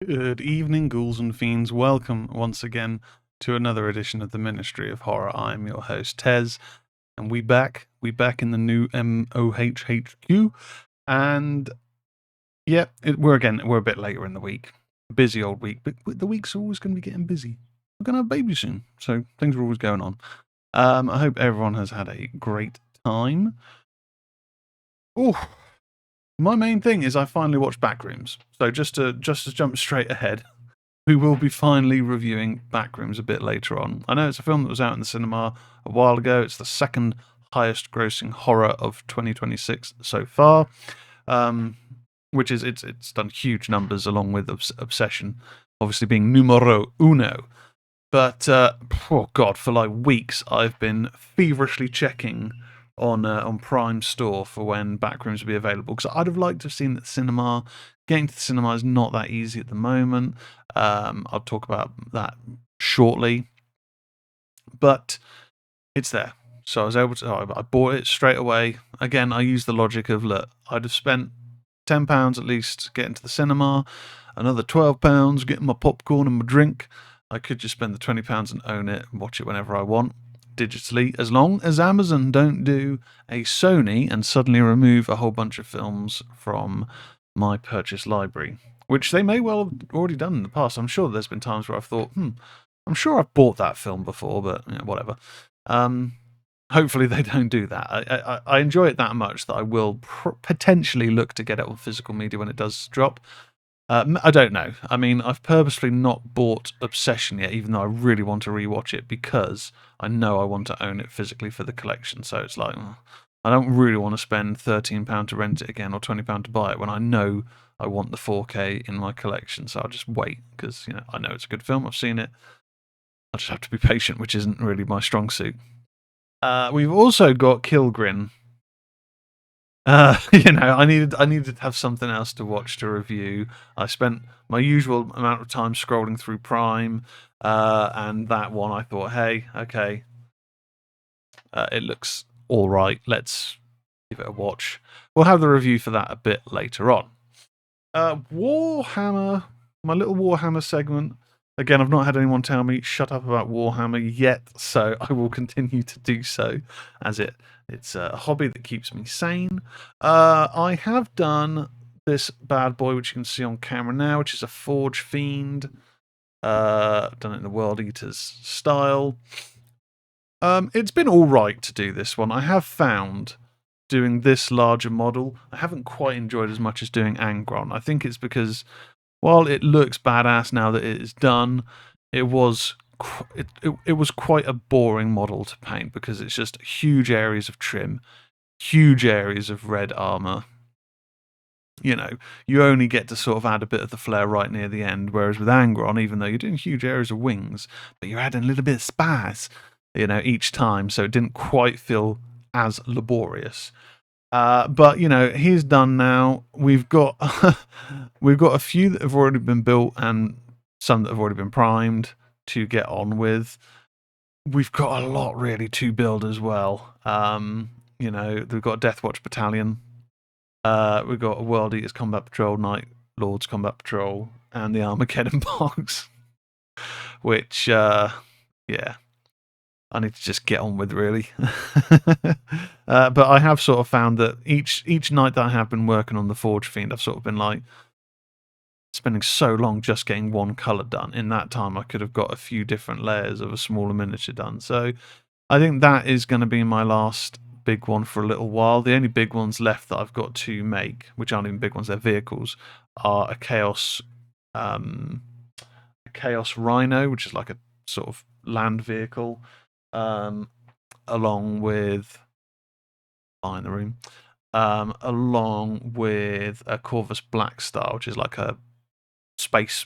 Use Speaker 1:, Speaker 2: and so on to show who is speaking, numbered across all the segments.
Speaker 1: Good evening, ghouls and fiends. Welcome once again to another edition of the Ministry of Horror. I'm your host, Tez, and we back in the new MOHHQ. And yeah, we're a bit later in the week. Busy old week, but the weeks are always going to be getting busy. We're going to have babies soon, so things are always going on. I hope everyone has had a great time. Oh, my main thing is I finally watched Backrooms. So just to jump straight ahead, we will be finally reviewing Backrooms a bit later on. I know it's a film that was out in the cinema a while ago. It's the second highest grossing horror of 2026 so far, which is it's done huge numbers along with Obsession, obviously being numero uno. But oh god, for like weeks I've been feverishly checking on Prime Store for when Backrooms will be available, because I'd have liked to have seen it at the cinema. Getting to the cinema is not that easy at the moment. I'll talk about that shortly, but it's there. So I was able to. I bought it straight away. Again, I used the logic of, look, I'd have spent £10 at least getting to the cinema, another £12 getting my popcorn and my drink. I could just spend the £20 and own it and watch it whenever I want digitally, as long as Amazon don't do a Sony and suddenly remove a whole bunch of films from my purchase library, which they may well have already done in the past. I'm sure there's been times where I've thought, I'm sure I've bought that film before, but whatever. Hopefully they don't do that. I enjoy it that much that I will potentially look to get it on physical media when it does drop. I don't know. I mean, I've purposely not bought Obsession yet, even though I really want to rewatch it, because I know I want to own it physically for the collection. So it's like, I don't really want to spend £13 to rent it again or £20 to buy it when I know I want the 4K in my collection. So I'll just wait, because I know it's a good film. I've seen it. I just have to be patient, which isn't really my strong suit. We've also got Kilgrin. I needed to have something else to watch to review. I spent my usual amount of time scrolling through Prime, and that one I thought, hey, okay, it looks all right. Let's give it a watch. We'll have the review for that a bit later on. Warhammer, my little Warhammer segment. Again, I've not had anyone tell me shut up about Warhammer yet, so I will continue to do so, as it's a hobby that keeps me sane. I have done this bad boy, which you can see on camera now, which is a Forge Fiend. I've done it in the World Eaters style. It's been all right to do this one. I have found doing this larger model, I haven't quite enjoyed as much as doing Angron. I think it's because, while it looks badass now that it is done, it was quite a boring model to paint, because it's just huge areas of trim, huge areas of red armor. You only get to sort of add a bit of the flare right near the end, whereas with Angron, even though you're doing huge areas of wings, but you're adding a little bit of spice, each time, so it didn't quite feel as laborious. But he's done now. We've got a few that have already been built and some that have already been primed to get on with. We've got a lot really to build as well. We've got Deathwatch Battalion. We've got a World Eaters Combat Patrol, Night Lords Combat Patrol, and the Armageddon Box. Which, yeah, I need to just get on with, really. But I have sort of found that each night that I have been working on the Forge Fiend, I've sort of been like spending so long just getting one colour done. In that time, I could have got a few different layers of a smaller miniature done. So I think that is going to be my last big one for a little while. The only big ones left that I've got to make, which aren't even big ones, they're vehicles, are a Chaos Rhino, which is like a sort of land vehicle, along with in the room, along with a Corvus Blackstar, which is like a space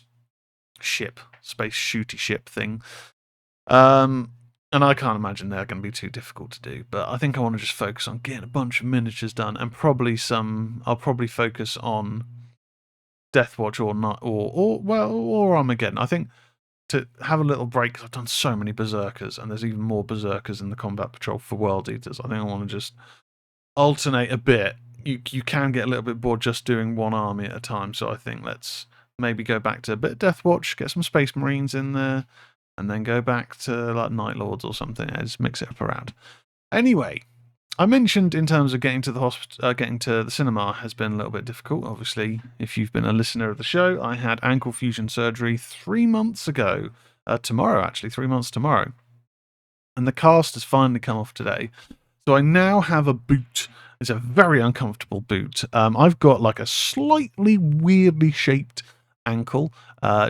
Speaker 1: shooty ship thing. And I can't imagine they're going to be too difficult to do, but I think I want to just focus on getting a bunch of miniatures done, and I'll probably focus on Deathwatch or Armageddon. I think to have a little break, because I've done so many Berserkers, and there's even more Berserkers in the Combat Patrol for World Eaters. I think I want to just alternate a bit. You can get a little bit bored just doing one army at a time, so I think let's maybe go back to a bit of Death Watch, get some Space Marines in there, and then go back to like Night Lords or something. Just mix it up around. Anyway, I mentioned in terms of getting to the getting to the cinema has been a little bit difficult. Obviously, if you've been a listener of the show, I had ankle fusion surgery 3 months ago. Tomorrow, actually, 3 months tomorrow. And the cast has finally come off today. So I now have a boot. It's a very uncomfortable boot. I've got like a slightly weirdly shaped ankle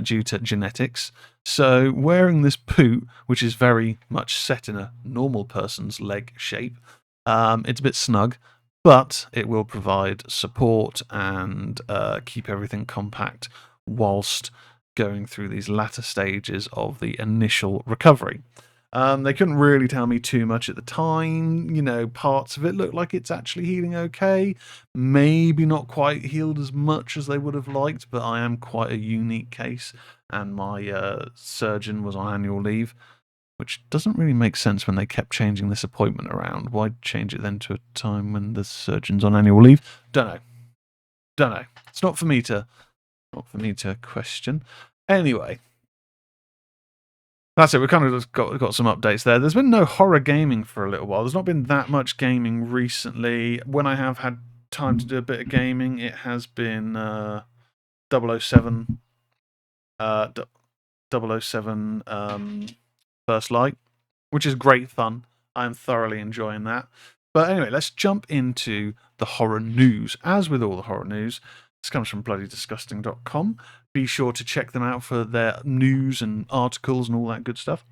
Speaker 1: due to genetics. So wearing this boot, which is very much set in a normal person's leg shape, it's a bit snug, but it will provide support and keep everything compact whilst going through these latter stages of the initial recovery. They couldn't really tell me too much at the time. You know, parts of it look like it's actually healing okay. Maybe not quite healed as much as they would have liked, but I am quite a unique case, and my surgeon was on annual leave, which doesn't really make sense when they kept changing this appointment around. Why change it then to a time when the surgeon's on annual leave? Don't know. It's not for me to question. Anyway, that's it. We kind of just got some updates there. There's been no horror gaming for a little while. There's not been that much gaming recently. When I have had time to do a bit of gaming, it has been 007, 007 First Light, which is great fun. I am thoroughly enjoying that. But anyway, let's jump into the horror news. As with all the horror news, this comes from bloodydisgusting.com. Be sure to check them out for their news and articles and all that good stuff.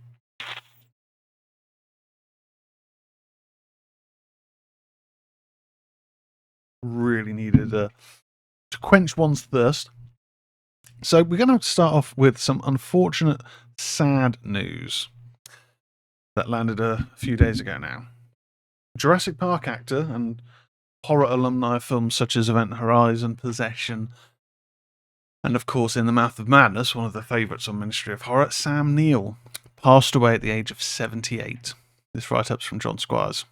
Speaker 1: Really needed to quench one's thirst. So we're going to start off with some unfortunate, sad news that landed a few days ago now. Jurassic Park actor and horror alumni of films such as Event Horizon, Possession, and of course In the Mouth of Madness, one of the favourites on Ministry of Horror, Sam Neill, passed away at the age of 78. This write-up's from John Squires.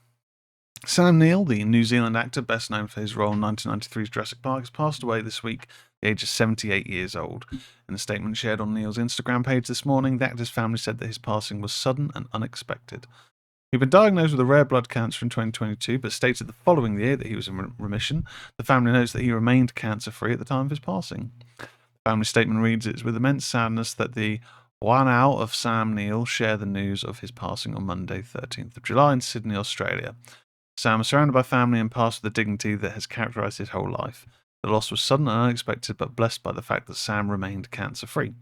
Speaker 1: Sam Neill, the New Zealand actor best known for his role in 1993's Jurassic Park, has passed away this week at the age of 78 years old. In a statement shared on Neill's Instagram page this morning, the actor's family said that his passing was sudden and unexpected. He'd been diagnosed with a rare blood cancer in 2022, but stated the following year that he was in remission. The family notes that he remained cancer-free at the time of his passing. The family statement reads, "It's with immense sadness that the Whanau of Sam Neill share the news of his passing on Monday, 13th of July in Sydney, Australia. Sam was surrounded by family and passed with the dignity that has characterised his whole life. The loss was sudden and unexpected, but blessed by the fact that Sam remained cancer-free.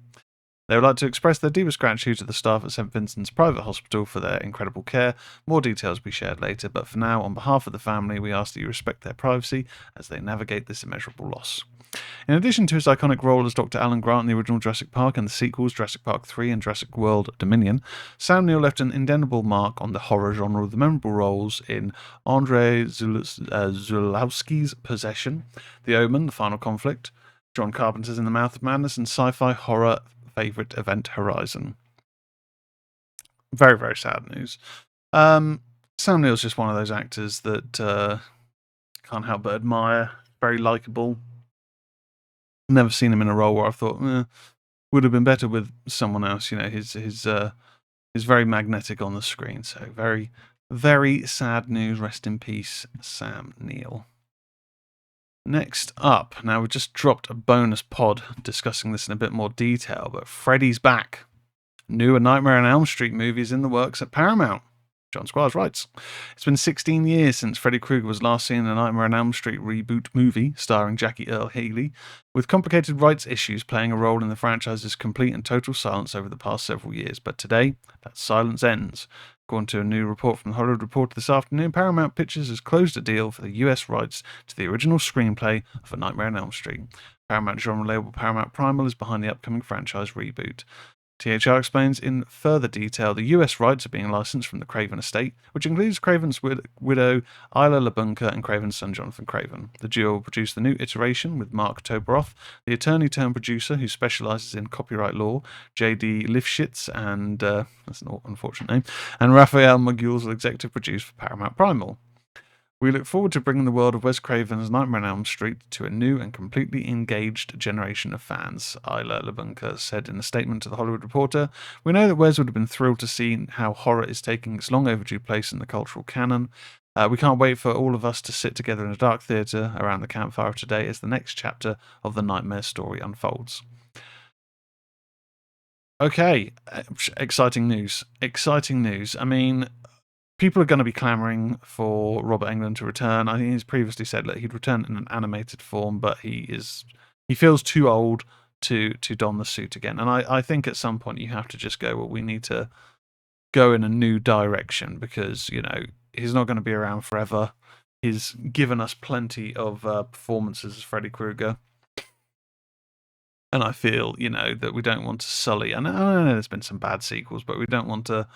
Speaker 1: They would like to express their deepest gratitude to the staff at St Vincent's Private Hospital for their incredible care. More details will be shared later, but for now, on behalf of the family, we ask that you respect their privacy as they navigate this immeasurable loss." In addition to his iconic role as Dr. Alan Grant in the original Jurassic Park and the sequels Jurassic Park 3 and Jurassic World Dominion, Sam Neill left an indelible mark on the horror genre with the memorable roles in Andrei Zulawski's Possession, The Omen, The Final Conflict, John Carpenter's In the Mouth of Madness, and sci-fi horror favourite Event Horizon. Very, very sad news. Sam Neill's just one of those actors that can't help but admire. Very likeable. Never seen him in a role where I thought would have been better with someone else. You know, he's very magnetic on the screen. So very, very sad news. Rest in peace, Sam Neill. Next up, now we've just dropped a bonus pod discussing this in a bit more detail, but Freddy's back. New A Nightmare on Elm Street movie is in the works at Paramount. John Squires writes, "It's been 16 years since Freddy Krueger was last seen in a Nightmare on Elm Street reboot movie starring Jackie Earle Haley, with complicated rights issues playing a role in the franchise's complete and total silence over the past several years. But today, that silence ends. According to a new report from the Hollywood Reporter this afternoon, Paramount Pictures has closed a deal for the US rights to the original screenplay of A Nightmare on Elm Street. Paramount genre label Paramount Primal is behind the upcoming franchise reboot. THR explains in further detail the US rights are being licensed from the Craven estate, which includes Craven's widow Isla LaBunka and Craven's son Jonathan Craven. The duo will produce the new iteration with Mark Toberoff, the attorney-turned-producer who specialises in copyright law, J.D. Lifshitz, and that's an unfortunate name, and Raphael Magul's will executive produce for Paramount Primal. We look forward to bringing the world of Wes Craven's Nightmare on Elm Street to a new and completely engaged generation of fans, Isla Lubunka said in a statement to The Hollywood Reporter. We know that Wes would have been thrilled to see how horror is taking its long overdue place in the cultural canon. We can't wait for all of us to sit together in a dark theatre around the campfire today as the next chapter of the Nightmare story unfolds. Okay, exciting news. Exciting news. I mean, people are going to be clamoring for Robert Englund to return. I think he's previously said that he'd return in an animated form, but he feels too old to don the suit again. And I think at some point you have to just go, well, we need to go in a new direction because, he's not going to be around forever. He's given us plenty of performances as Freddy Krueger. And I feel, that we don't want to sully. And I know there's been some bad sequels, but we don't want to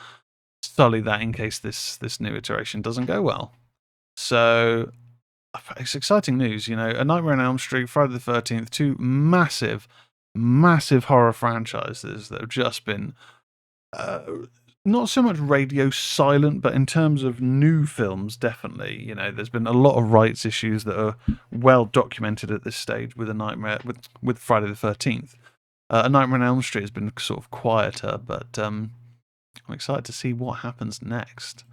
Speaker 1: sully that in case this new iteration doesn't go well. So it's exciting news. A Nightmare on Elm Street, Friday the 13th, two massive horror franchises that have just been not so much radio silent, but in terms of new films, definitely. There's been a lot of rights issues that are well documented at this stage with with Friday the 13th. A Nightmare on Elm Street has been sort of quieter, but I'm excited to see what happens next.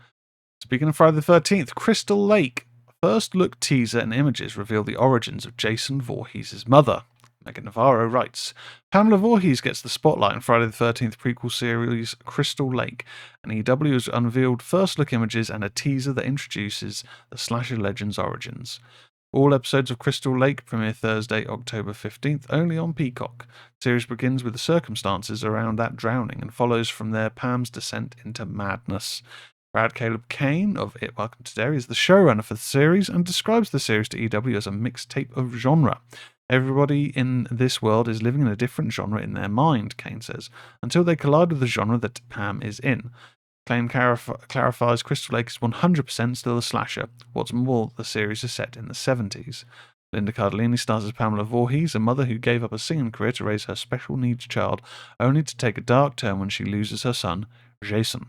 Speaker 1: Speaking of Friday the 13th, Crystal Lake. First look teaser and images reveal the origins of Jason Voorhees' mother. Megan Navarro writes, Pamela Voorhees gets the spotlight in Friday the 13th prequel series Crystal Lake, and EW has unveiled first look images and a teaser that introduces the slasher legend's origins. All episodes of Crystal Lake premiere Thursday, October 15th, only on Peacock. The series begins with the circumstances around that drowning and follows from there Pam's descent into madness. Brad Caleb Kane of It Welcome to Derry is the showrunner for the series and describes the series to EW as a mixtape of genre. Everybody in this world is living in a different genre in their mind, Kane says, until they collide with the genre that Pam is in. Kane clarifies Crystal Lake is 100% still a slasher. What's more, the series is set in the 70s. Linda Cardellini stars as Pamela Voorhees, a mother who gave up a singing career to raise her special needs child, only to take a dark turn when she loses her son, Jason.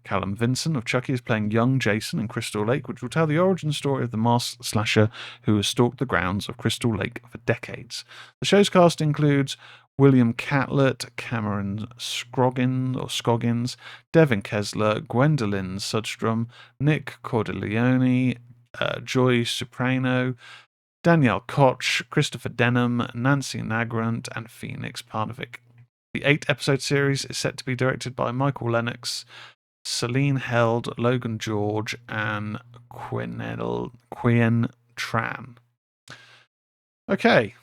Speaker 1: Callum Vinson of Chucky is playing young Jason in Crystal Lake, which will tell the origin story of the masked slasher who has stalked the grounds of Crystal Lake for decades. The show's cast includes William Catlett, Cameron Scoggins, Devin Kessler, Gwendolyn Sudstrom, Nick Cordileone, Joy Soprano, Danielle Koch, Christopher Denham, Nancy Nagrant, and Phoenix Parnevik. The 8-episode series is set to be directed by Michael Lennox, Celine Held, Logan George, and Quyen Tran. Okay,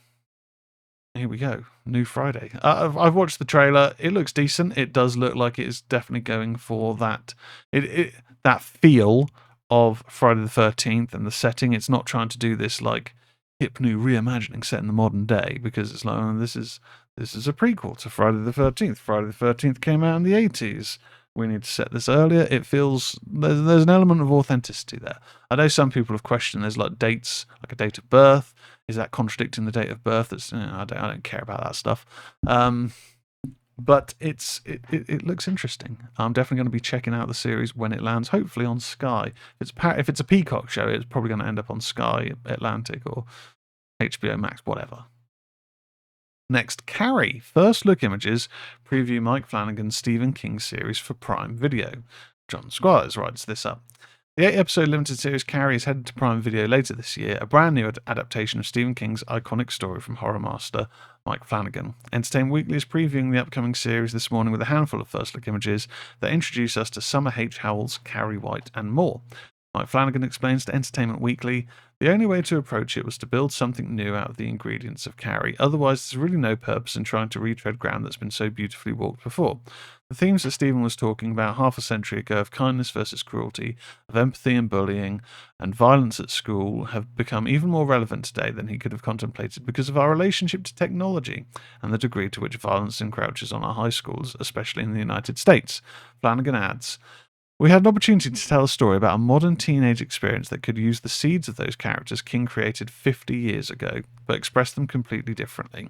Speaker 1: here we go. New Friday. I've watched the trailer. It looks decent. It does look like it is definitely going for that that feel of Friday the 13th and the setting. It's not trying to do this like hip new reimagining set in the modern day because it's like, this is a prequel to Friday the 13th. Friday the 13th came out in the 80s. We need to set this earlier. It feels there's an element of authenticity there. I know some people have questioned there's like dates, like a date of birth. Is that contradicting the date of birth? That's I don't care about that stuff. But it looks interesting. I'm definitely going to be checking out the series when it lands, hopefully on Sky. If it's a Peacock show, it's probably going to end up on Sky Atlantic or HBO Max, whatever. Next, Carrie. First look images preview Mike Flanagan's Stephen King series for Prime Video. John Squires writes this up. The 8-episode limited series Carrie is headed to Prime Video later this year, a brand new adaptation of Stephen King's iconic story from horror master Mike Flanagan. Entertainment Weekly is previewing the upcoming series this morning with a handful of first look images that introduce us to Summer H. Howells, Carrie White, and more. Mike Flanagan explains to Entertainment Weekly, the only way to approach it was to build something new out of the ingredients of Carrie. Otherwise, there's really no purpose in trying to retread ground that's been so beautifully walked before. The themes that Stephen was talking about half a century ago of kindness versus cruelty, of empathy and bullying, and violence at school have become even more relevant today than he could have contemplated because of our relationship to technology and the degree to which violence encroaches on our high schools, especially in the United States. Flanagan adds, we had an opportunity to tell a story about a modern teenage experience that could use the seeds of those characters King created 50 years ago, but express them completely differently.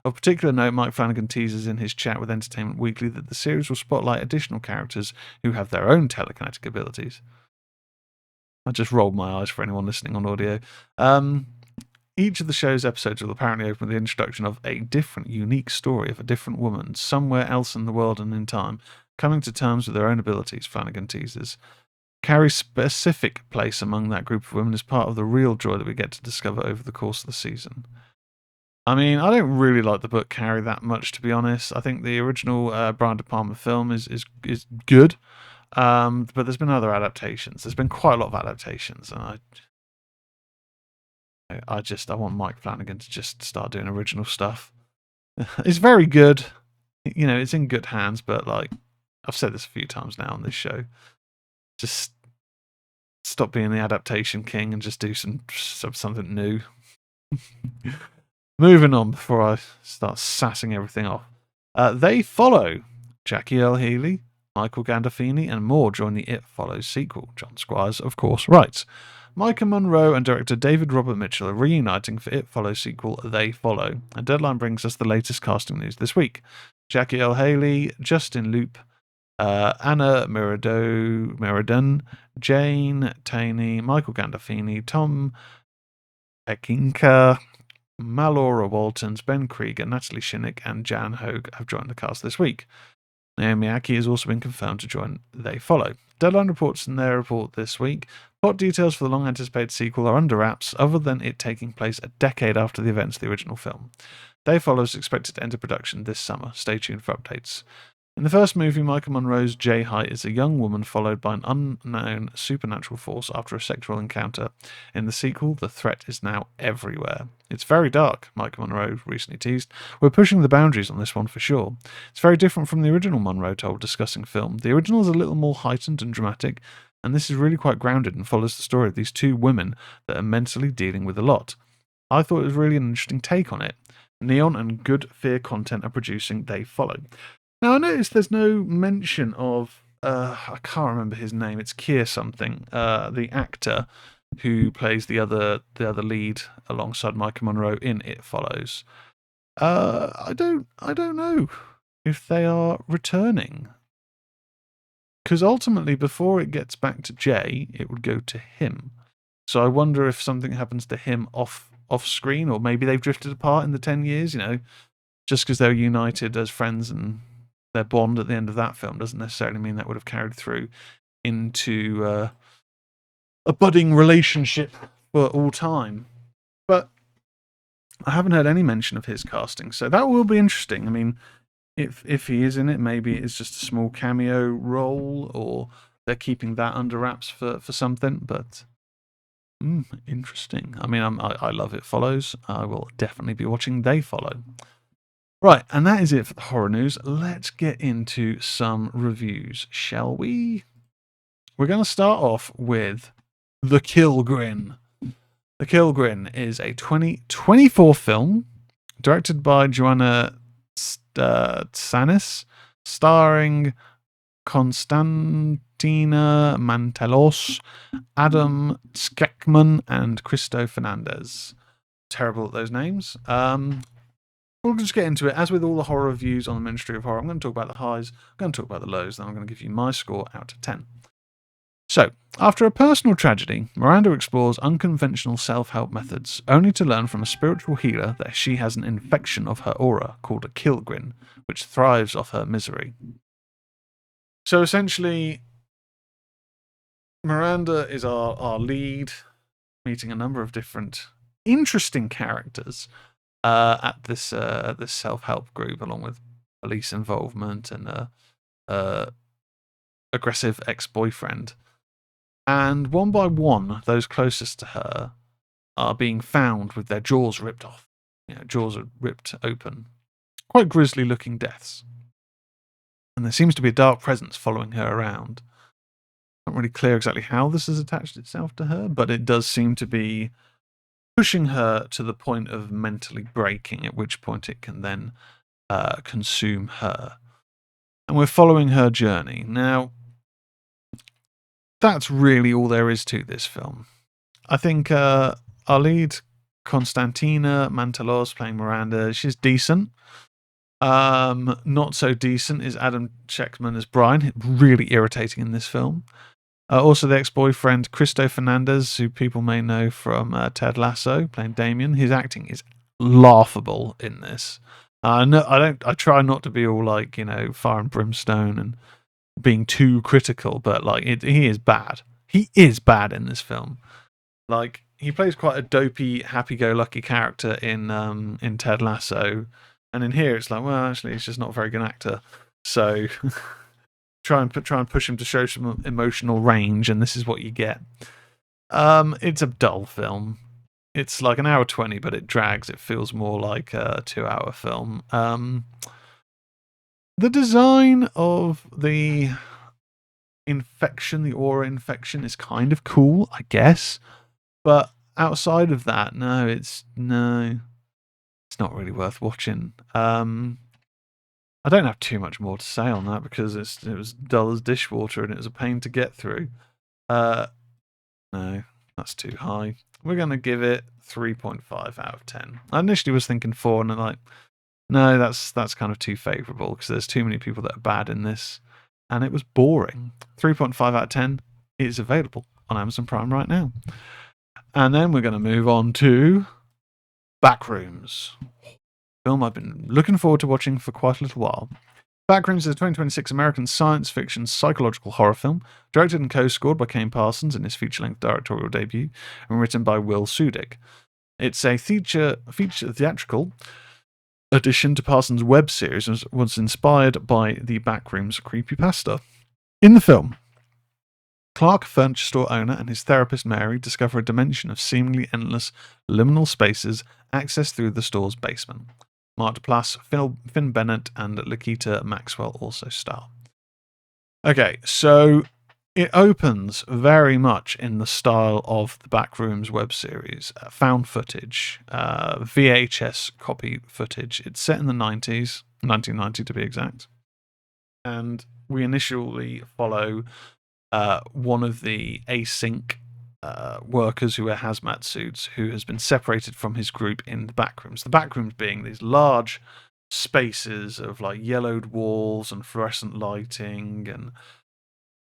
Speaker 1: Of particular note, Mike Flanagan teases in his chat with Entertainment Weekly that the series will spotlight additional characters who have their own telekinetic abilities. I just rolled my eyes for anyone listening on audio. Each of the show's episodes will apparently open with the introduction of a different, unique story of a different woman somewhere else in the world and in time, coming to terms with their own abilities, Flanagan teases. Carrie's specific place among that group of women is part of the real joy that we get to discover over the course of the season. I mean, I don't really like the book Carrie that much, to be honest. I think the original Brian De Palma film is good, but there's been other adaptations. There's been quite a lot of adaptations, and I want Mike Flanagan to just start doing original stuff. It's very good, it's in good hands, but like I've said this a few times now on this show, just stop being the adaptation king and just do something new. Moving on before I start sassing everything off. They Follow. Jackie Earle Haley, Michael Gandolfini, and more join the It Follows sequel. John Squires, of course, writes. Micah Monroe and director David Robert Mitchell are reuniting for It Follows sequel They Follow. A deadline brings us the latest casting news this week. Jackie Earle Haley, Justin Loop, Anna Miradon, Jane Taney, Michael Gandolfini, Tom Pekinka, Malora Waltons, Ben Krieger, Natalie Shinnick, and Jan Hogue have joined the cast this week. Naomi Aki has also been confirmed to join They Follow. Deadline reports in their report this week. Plot details for the long-anticipated sequel are under wraps, other than it taking place a decade after the events of the original film. They Follow is expected to enter production this summer. Stay tuned for updates. In the first movie, Micah Monroe's Jay Height is a young woman followed by an unknown supernatural force after a sexual encounter. In the sequel, the threat is now everywhere. It's very dark, Micah Monroe recently teased. We're pushing the boundaries on this one for sure. It's very different from the original, Monroe told, discussing film. The original is a little more heightened and dramatic, and this is really quite grounded and follows the story of these two women that are mentally dealing with a lot. I thought it was really an interesting take on it. Neon and good fear content are producing They Follow. Now, I noticed there's no mention of, I can't remember his name, it's Keir something, the actor who plays the other lead alongside Micah Monroe in It Follows. I don't know if they are returning. Because ultimately, before it gets back to Jay, it would go to him. So I wonder if something happens to him off screen, or maybe they've drifted apart in the 10 years, just because they're united as friends and their bond at the end of that film doesn't necessarily mean that would have carried through into a budding relationship for all time. But I haven't heard any mention of his casting, so that will be interesting. I mean, if he is in it, maybe it's just a small cameo role, or they're keeping that under wraps for something. But interesting. I mean, I love It Follows. I will definitely be watching They Follow. Right, and that is it for the horror news. Let's get into some reviews, shall we? We're going to start off with The Kill Grin. The Kill Grin is a 2024 film directed by Joanna Tsanis, starring Konstantina Mantelos, Adam Skekman, and Cristo Fernandez. Terrible at those names. We'll just get into it. As with all the horror reviews on the Ministry of Horror, I'm going to talk about the highs, I'm going to talk about the lows, then I'm going to give you my score out of 10. So, after a personal tragedy, Miranda explores unconventional self-help methods, only to learn from a spiritual healer that she has an infection of her aura called a kill grin, which thrives off her misery. So essentially, Miranda is our lead, meeting a number of different interesting characters at this self-help group, along with police involvement and aggressive ex-boyfriend. And one by one, those closest to her are being found with their jaws ripped off. Jaws are ripped open. Quite grisly-looking deaths. And there seems to be a dark presence following her around. Not really clear exactly how this has attached itself to her, but it does seem to be pushing her to the point of mentally breaking, at which point it can then consume her. And we're following her journey. Now, that's really all there is to this film. I think our lead, Konstantina Mantelos, playing Miranda, she's decent. Not so decent is Adam Scheckman as Brian, really irritating in this film. Also, the ex-boyfriend Cristo Fernandez, who people may know from Ted Lasso, playing Damien. His acting is laughable in this. No, I don't. I try not to be all like fire and brimstone and being too critical, but like he is bad. He is bad in this film. Like he plays quite a dopey, happy-go-lucky character in Ted Lasso, and in here it's like, well, actually, he's just not a very good actor. So try and push him to show some emotional range, and this is what you get. It's a dull film. It's like an hour 20, but it drags. It feels more like a 2-hour film. The design of the infection, the aura infection, is kind of cool, I guess. But outside of that, it's not really worth watching. I don't have too much more to say on that because it was dull as dishwater and it was a pain to get through. No, that's too high. We're going to give it 3.5 out of 10. I initially was thinking 4, and I'm like, no, that's kind of too favourable because there's too many people that are bad in this, and it was boring. 3.5 out of 10 is available on Amazon Prime right now. And then we're going to move on to Backrooms, film I've been looking forward to watching for quite a little while. Backrooms is a 2026 American science fiction psychological horror film, directed and co-scored by Kane Parsons in his feature-length directorial debut, and written by Will Sudik. It's a feature theatrical addition to Parsons' web series and was inspired by the Backrooms creepypasta. In the film, Clark, a furniture store owner, and his therapist Mary discover a dimension of seemingly endless liminal spaces accessed through the store's basement. Mark Duplass, Finn Bennett, and Lakita Maxwell also star. Okay, so it opens very much in the style of the Backrooms web series. Found footage, VHS copy footage. It's set in the 90s, 1990 to be exact. And we initially follow one of the async workers who wear hazmat suits, who has been separated from his group in the backrooms. The backrooms being these large spaces of like yellowed walls and fluorescent lighting and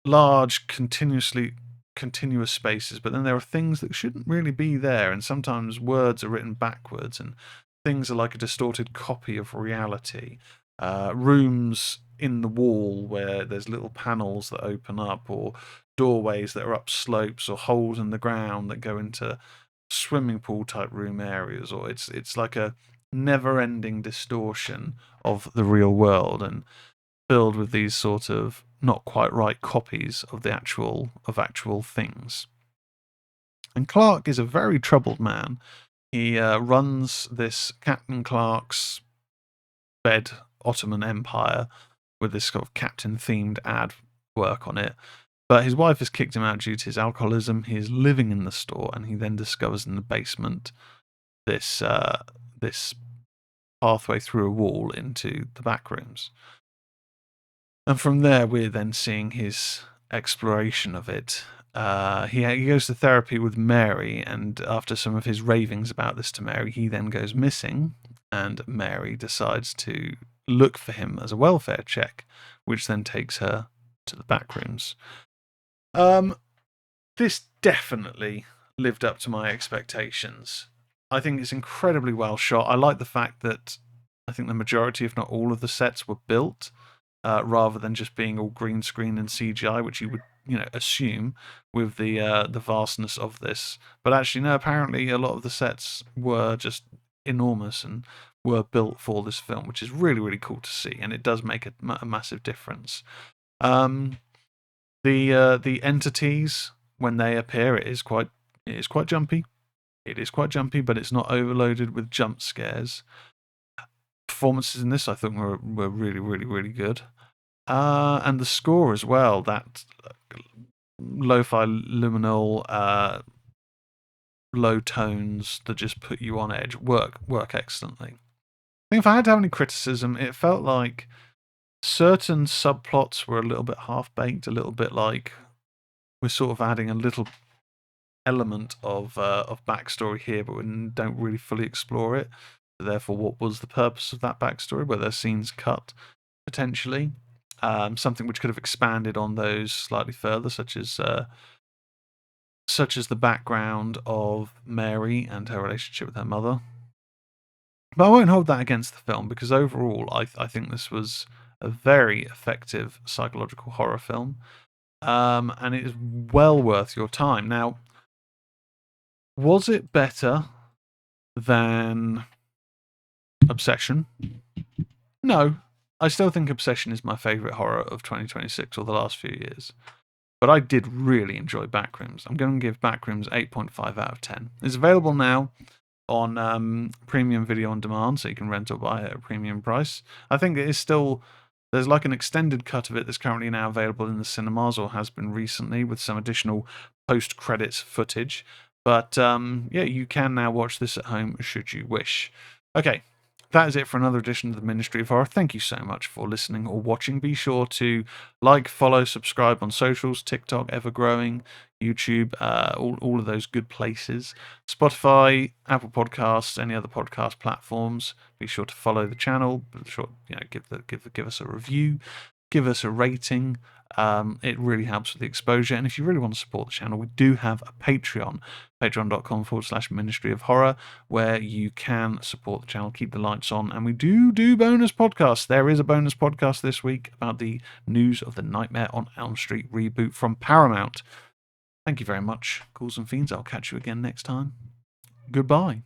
Speaker 1: large continuous spaces, but then there are things that shouldn't really be there, and sometimes words are written backwards and things are like a distorted copy of reality. Rooms in the wall where there's little panels that open up, or doorways that are up slopes, or holes in the ground that go into swimming pool type room areas, or it's like a never-ending distortion of the real world and filled with these sort of not quite right copies of the actual things. And Clark is a very troubled man. He runs this Captain Clark's bed Ottoman Empire with this sort of captain-themed ad work on it. But his wife has kicked him out due to his alcoholism. He is living in the store, and he then discovers in the basement this pathway through a wall into the back rooms. And from there, we're then seeing his exploration of it. He goes to therapy with Mary, and after some of his ravings about this to Mary, he then goes missing, and Mary decides to look for him as a welfare check, which then takes her to the back rooms. This definitely lived up to my expectations. I think it's incredibly well shot. I like the fact that I think the majority, if not all of the sets were built, rather than just being all green screen and CGI, which you would assume with the vastness of this. But actually, no, apparently a lot of the sets were just enormous and were built for this film, which is really, really cool to see, and it does make a massive difference. The entities, when they appear, it is quite jumpy. It is quite jumpy, but it's not overloaded with jump scares. Performances in this, I think, were really, really, really good. And the score as well, that lo-fi liminal low tones that just put you on edge work excellently. I think if I had to have any criticism, it felt like certain subplots were a little bit half-baked, a little bit like we're sort of adding a little element of backstory here, but we don't really fully explore it. So therefore, what was the purpose of that backstory? Were there scenes cut, potentially? something which could have expanded on those slightly further, such as the background of Mary and her relationship with her mother. But I won't hold that against the film, because overall I think this was a very effective psychological horror film, and it is well worth your time. Now, was it better than Obsession? No. I still think Obsession is my favourite horror of 2026 or the last few years. But I did really enjoy Backrooms. I'm going to give Backrooms 8.5 out of 10. It's available now on premium video on demand, so you can rent or buy it at a premium price. I think it is still... There's like an extended cut of it that's currently now available in the cinemas, or has been recently, with some additional post-credits footage. But yeah, you can now watch this at home should you wish. Okay, that is it for another edition of the Ministry of Horror. Thank you so much for listening or watching. Be sure to like, follow, subscribe on socials, TikTok, ever growing, YouTube, all of those good places. Spotify, Apple Podcasts, any other podcast platforms. Be sure to follow the channel. Be sure, give us a review, give us a rating. It really helps with the exposure. And if you really want to support the channel, we do have a Patreon, patreon.com/Ministry of Horror, where you can support the channel, keep the lights on. And we do bonus podcasts. There is a bonus podcast this week about the news of the Nightmare on Elm Street reboot from Paramount. Thank you very much, Ghouls and Fiends. I'll catch you again next time. Goodbye.